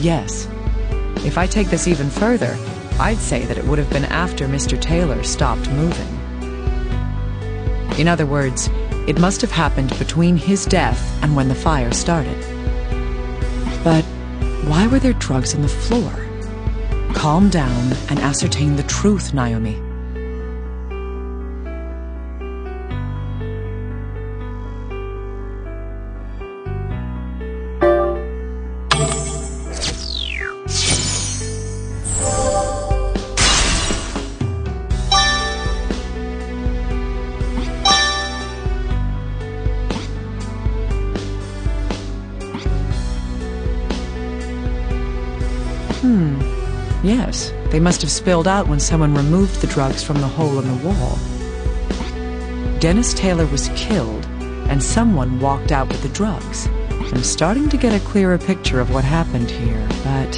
Yes. If I take this even further, I'd say that it would have been after Mr. Taylor stopped moving. In other words, it must have happened between his death and when the fire started. But why were there drugs on the floor? Calm down and ascertain the truth, Naomi. Yes, they must have spilled out when someone removed the drugs from the hole in the wall. Dennis Taylor was killed, and someone walked out with the drugs. I'm starting to get a clearer picture of what happened here, but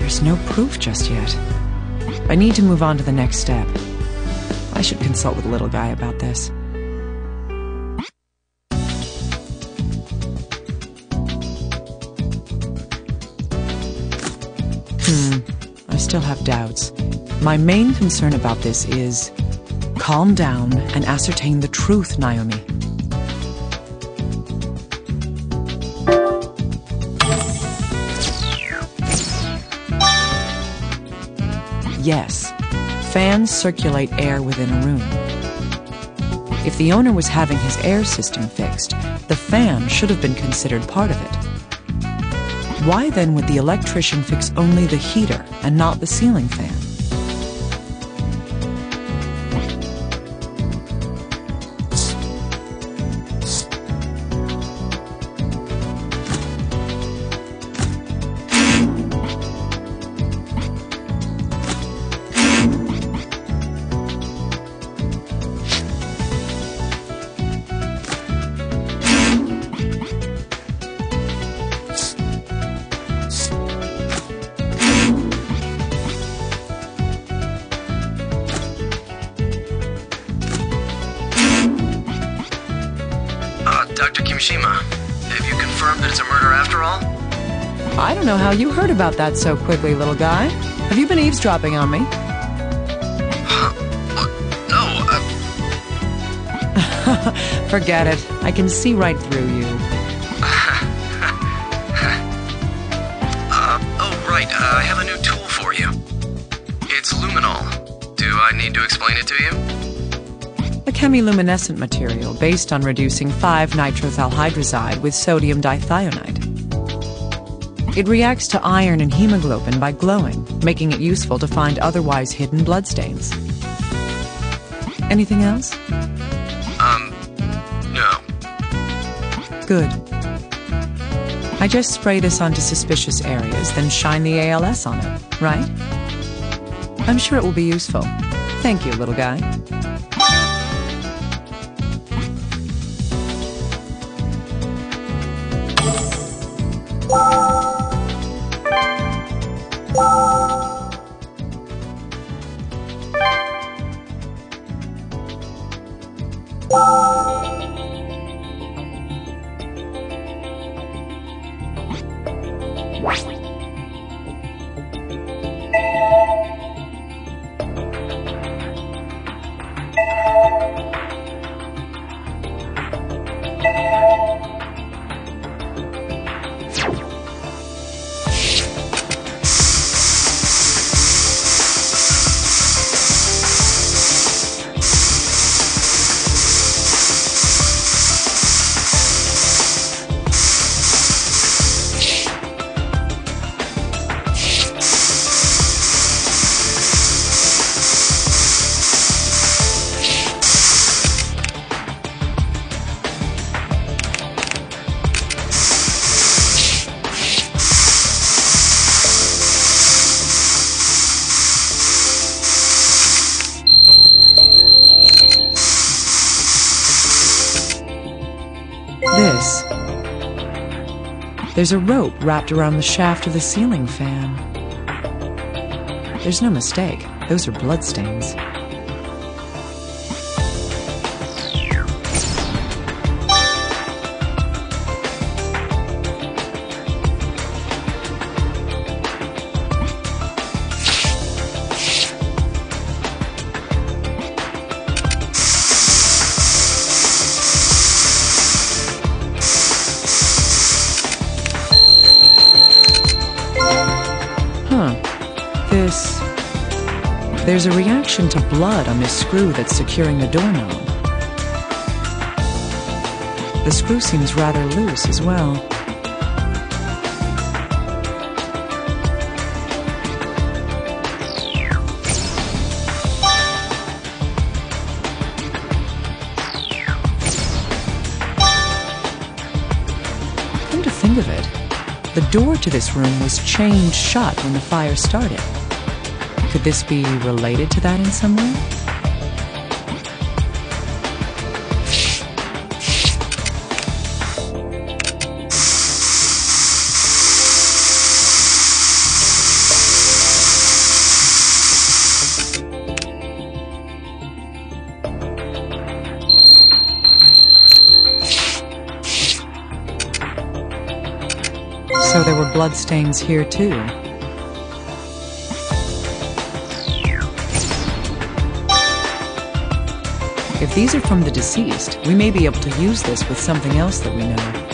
there's no proof just yet. I need to move on to the next step. I should consult with the little guy about this. I still have doubts. My main concern about this is calm down and ascertain the truth, Naomi. Yes, fans circulate air within a room. If the owner was having his air system fixed, the fan should have been considered part of it. Why then would the electrician fix only the heater and not the ceiling fan? Dr. Kimishima, have you confirmed that it's a murder after all? I don't know how you heard about that so quickly, little guy. Have you been eavesdropping on me? No, Forget it. I can see right through you. Oh, right. I have a new tool for you. It's luminol. Do I need to explain it to you? A chemiluminescent material based on reducing 5-nitrophthalhydrazide with sodium dithionite. It reacts to iron and hemoglobin by glowing, making it useful to find otherwise hidden bloodstains. Anything else? No. Good. I just spray this onto suspicious areas, then shine the ALS on it, right? I'm sure it will be useful. Thank you, little guy. There's a rope wrapped around the shaft of the ceiling fan. There's no mistake. Those are bloodstains. There's a reaction to blood on this screw that's securing the doorknob. The screw seems rather loose as well. Come to think of it, the door to this room was chained shut when the fire started. Could this be related to that in some way? So there were bloodstains here too. If these are from the deceased, we may be able to use this with something else that we know.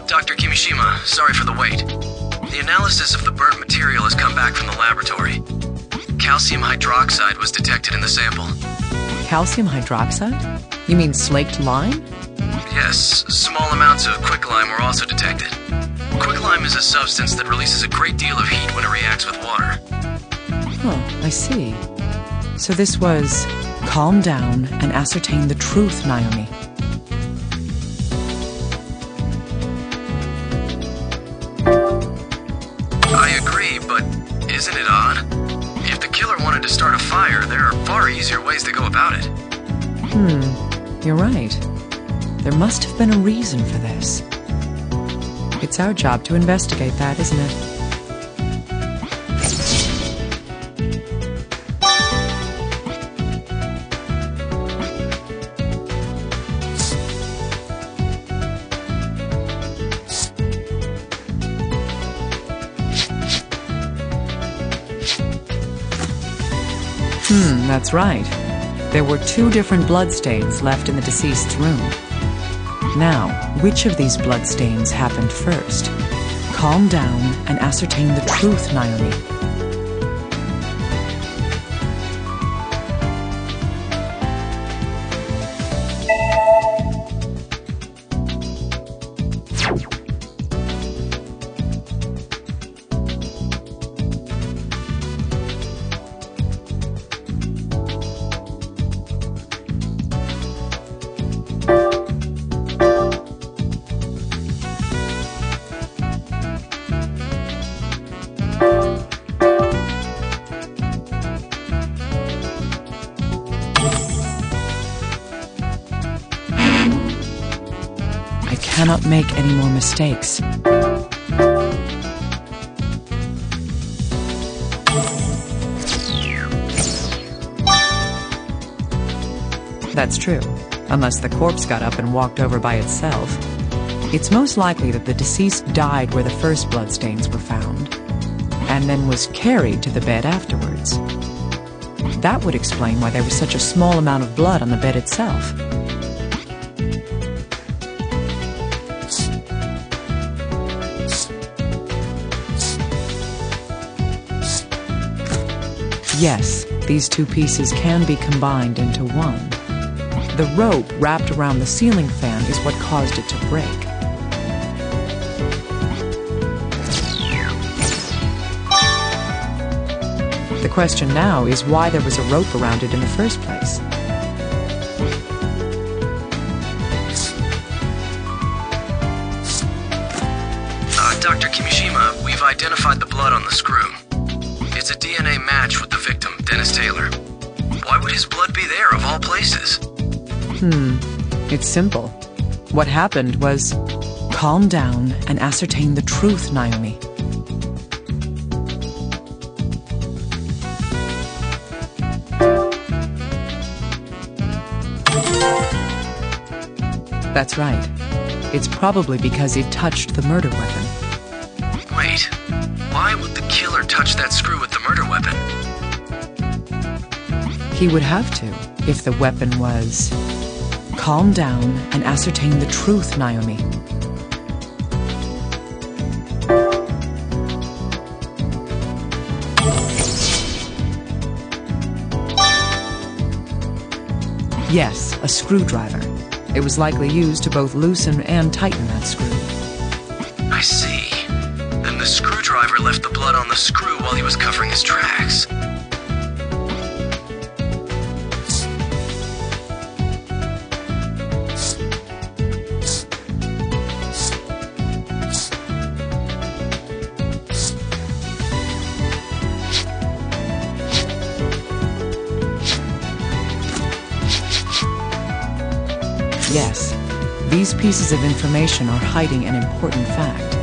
Dr. Kimishima, sorry for the wait. The analysis of the burnt material has come back from the laboratory. Calcium hydroxide was detected in the sample. Calcium hydroxide? You mean slaked lime? Yes, small amounts of quicklime were also detected. Quicklime is a substance that releases a great deal of heat when it reacts with water. Oh, I see. So this was calm down and ascertain the truth, Naomi. I agree, but isn't it odd? If the killer wanted to start a fire, there are far easier ways to go about it. You're right. There must have been a reason for this. It's our job to investigate that, isn't it? That's right. There were 2 different bloodstains left in the deceased's room. Now, which of these bloodstains happened first? Calm down and ascertain the truth, Naomi. I cannot make any more mistakes. That's true, unless the corpse got up and walked over by itself. It's most likely that the deceased died where the first bloodstains were found, and then was carried to the bed afterwards. That would explain why there was such a small amount of blood on the bed itself. Yes, these 2 pieces can be combined into one. The rope wrapped around the ceiling fan is what caused it to break. The question now is why there was a rope around it in the first place. Dr. Kimishima, we've identified the blood on the screw. It's a DNA match with the victim, Dennis Taylor. Why would his blood be there, of all places? It's simple. What happened was, calm down and ascertain the truth, Naomi. That's right. It's probably because he touched the murder weapon. Wait, why would the killer touch that screw with the murder weapon? He would have to, if the weapon was... Calm down and ascertain the truth, Naomi. Yes, a screwdriver. It was likely used to both loosen and tighten that screw. I see. Then the screwdriver left the blood on the screw while he was covering his tracks. Yes, these pieces of information are hiding an important fact.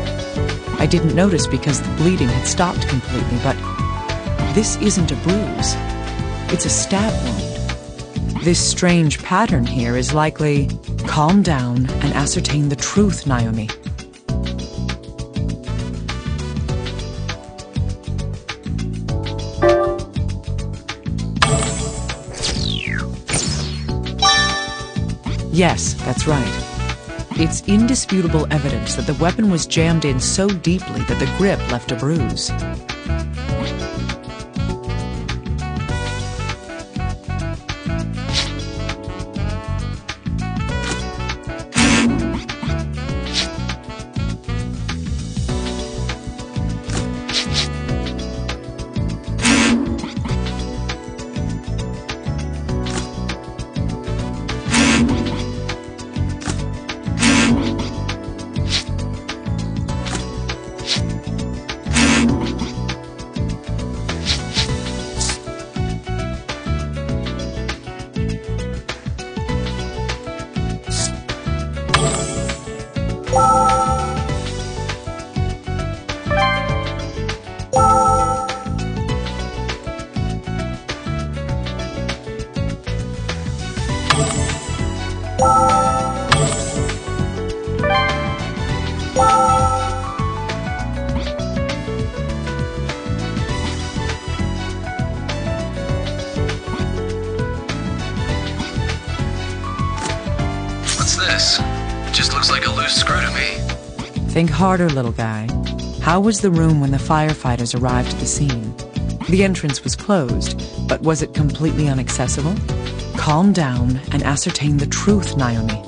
I didn't notice because the bleeding had stopped completely, but this isn't a bruise. It's a stab wound. This strange pattern here is likely... Calm down and ascertain the truth, Naomi. Yes, that's right. It's indisputable evidence that the weapon was jammed in so deeply that the grip left a bruise. What's this? It just looks like a loose screw to me. Think harder, little guy. How was the room when the firefighters arrived at the scene? The entrance was closed, but was it completely inaccessible? Calm down and ascertain the truth, Naomi.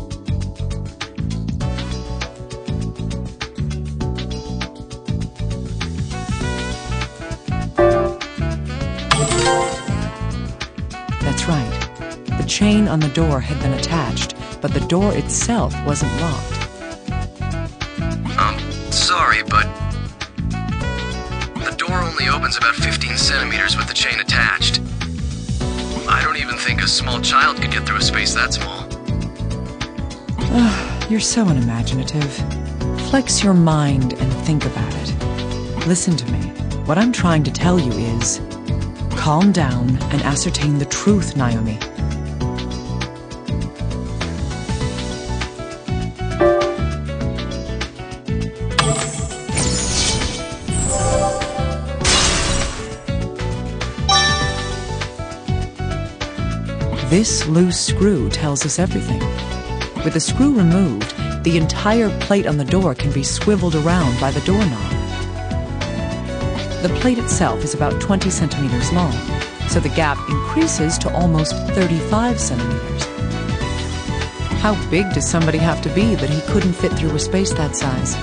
That's right. The chain on the door had been attached, but the door itself wasn't locked. Sorry, but the door only opens about 15 centimeters with the chain attached. I don't even think a small child could get through a space that small. You're so unimaginative. Flex your mind and think about it. Listen to me. What I'm trying to tell you is, calm down and ascertain the truth, Naomi. This loose screw tells us everything. With the screw removed, the entire plate on the door can be swiveled around by the doorknob. The plate itself is about 20 centimeters long, so the gap increases to almost 35 centimeters. How big does somebody have to be that he couldn't fit through a space that size?